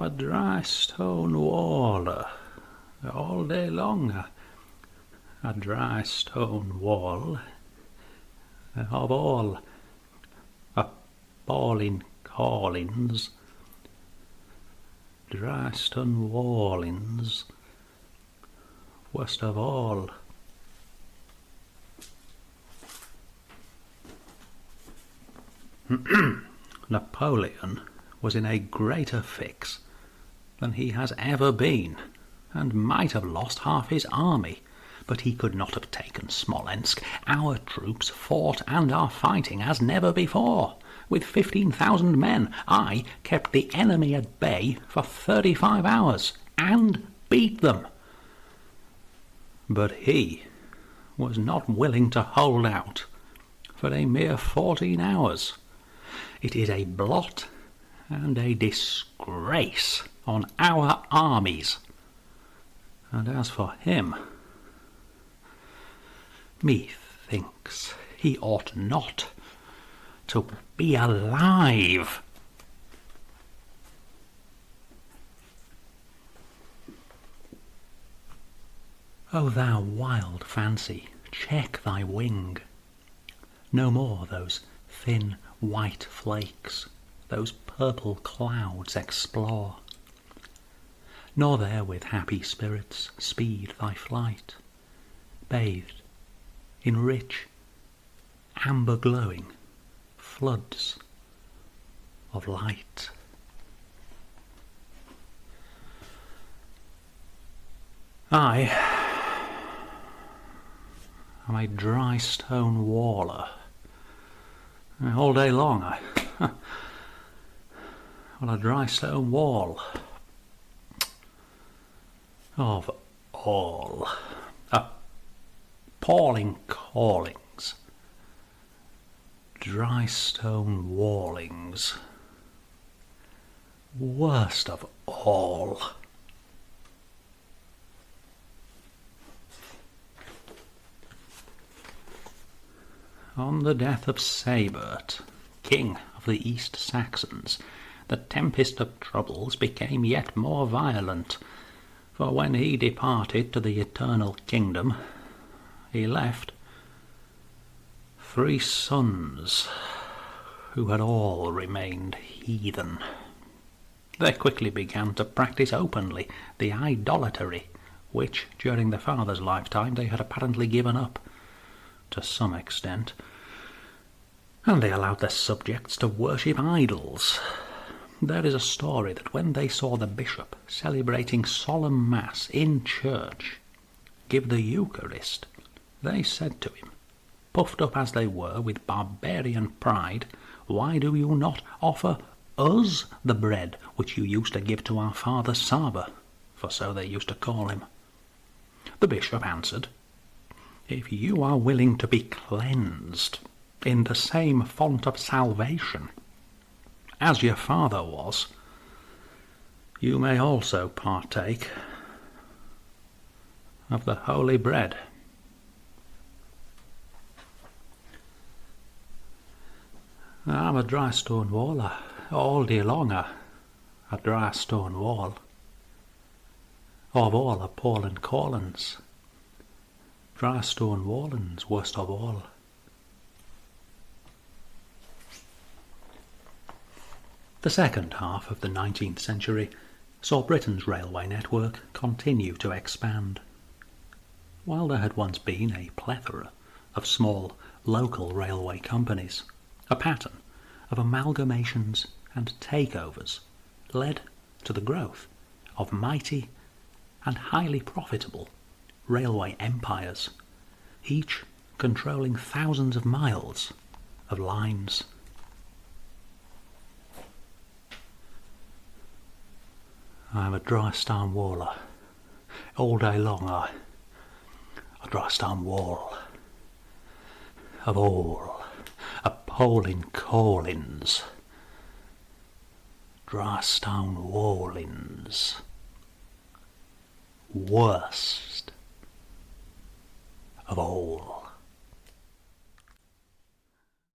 a dry stone wall all day long, a dry stone wall of all appalling callings, dry stone wallings, worst of all. Napoleon was in a greater fix than he has ever been, and might have lost half his army, but he could not have taken Smolensk. Our troops fought and are fighting as never before. With 15,000 men, I kept the enemy at bay for 35 hours, and beat them. But he was not willing to hold out for a mere 14 hours. It is a blot and a disgrace on our armies. And as for him, methinks he ought not to be alive. O thou wild fancy, check thy wing. No more those thin white flakes, those purple clouds explore, nor there with happy spirits speed thy flight, bathed in rich, amber glowing floods of light. I am a dry stone waller. All day long on a dry stone wall of all appalling callings, dry stone wallings, worst of all. On the death of Sabert, king of the East Saxons, the tempest of troubles became yet more violent, for when he departed to the eternal kingdom, he left 3 sons, who had all remained heathen. They quickly began to practice openly the idolatry which, during the father's lifetime, they had apparently given up to some extent, and they allowed their subjects to worship idols. There is a story that when they saw the bishop celebrating solemn mass in church give the Eucharist, they said to him, puffed up as they were with barbarian pride, "Why do you not offer us the bread which you used to give to our father Saba?" For so they used to call him. The bishop answered, "If you are willing to be cleansed in the same font of salvation as your father was, you may also partake of the holy bread." I'm a dry stone waller, all day long a dry stone wall, of all appalling callings, dry stone wallings worst of all. The second half of the 19th century saw Britain's railway network continue to expand. While there had once been a plethora of small local railway companies, a pattern of amalgamations and takeovers led to the growth of mighty and highly profitable railway empires, each controlling thousands of miles of lines. I'm a dry stone waller, all day long a dry stone wall of all appalling callings, dry stone wallings, worst of all.